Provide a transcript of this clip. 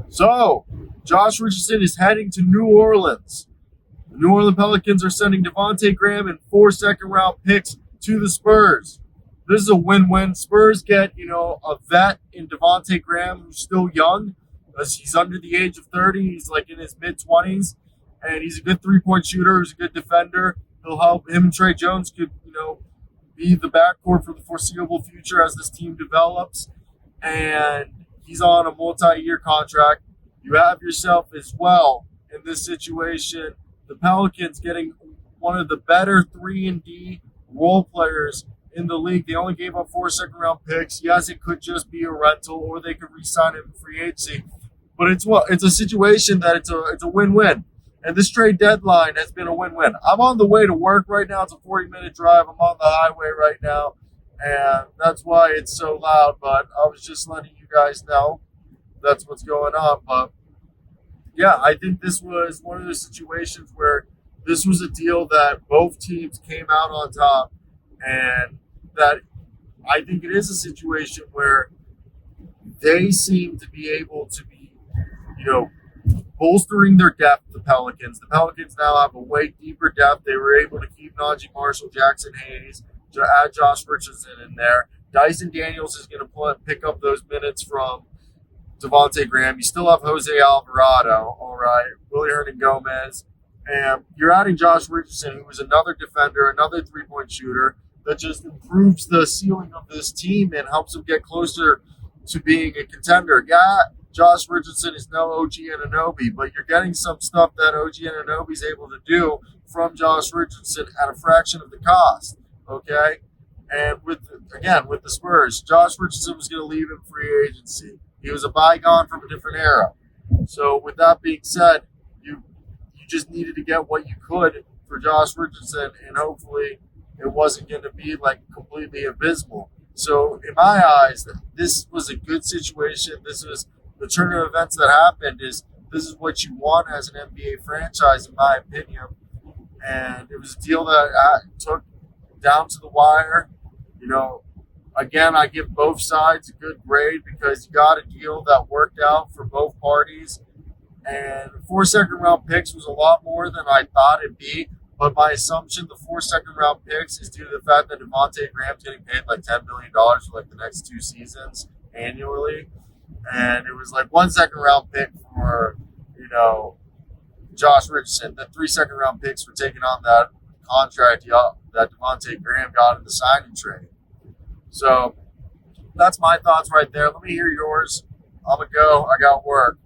So, Josh Richardson is heading to New Orleans. The New Orleans Pelicans are sending Devonte Graham and 4 second-round picks to the Spurs. This is a win-win. Spurs get, a vet in Devonte Graham who's still young. He's under the age of 30. He's like in his mid-20s. And he's a good three-point shooter. He's a good defender. He'll help him and Trey Jones could, be the backcourt for the foreseeable future as this team develops. And he's on a multi-year contract. You have yourself as well in this situation the Pelicans getting one of the better 3-and-D role players in the league. They only gave up 4 second-round picks. Yes, it could just be a rental, or they could re-sign him in free agency. But it's a situation that it's a win-win. And this trade deadline has been a win-win. I'm on the way to work right now. It's a 40-minute drive. I'm on the highway right now, and that's why it's so loud. But I was just letting you guys know that's what's going on. But yeah, I think this was one of those situations where this was a deal that both teams came out on top, and that I think it is a situation where they seem to be able to be, bolstering their depth, the Pelicans. The Pelicans now have a way deeper depth. They were able to keep Najee Marshall, Jackson Hayes, to add Josh Richardson in there. Dyson Daniels is going to pick up those minutes from Devonte Graham. You still have Jose Alvarado, all right, Willie Hernan-Gomez, and you're adding Josh Richardson, who is another defender, another three-point shooter that just improves the ceiling of this team and helps them get closer to being a contender. Yeah, Josh Richardson is no OG Anunoby, but you're getting some stuff that OG Anunoby is able to do from Josh Richardson at a fraction of the cost, okay? And with the Spurs, Josh Richardson was going to leave in free agency. He was a bygone from a different era. So with that being said, you just needed to get what you could for Josh Richardson, and hopefully it wasn't going to be like completely abysmal. So in my eyes, this was a good situation. This was the turn of events that happened. This is what you want as an NBA franchise, in my opinion. And it was a deal that took down to the wire. Again, I give both sides a good grade because you got a deal that worked out for both parties. And 4 second-round picks was a lot more than I thought it'd be. But my assumption, the 4 second-round picks is due to the fact that Devonte Graham's getting paid like $10 million for like the next 2 seasons annually. And it was like 1 second-round pick for, Josh Richardson. The 3 second-round picks for taking on that contract that Devonte Graham got in the signing trade. So that's my thoughts right there. Let me hear yours. I'm going to go. I got work.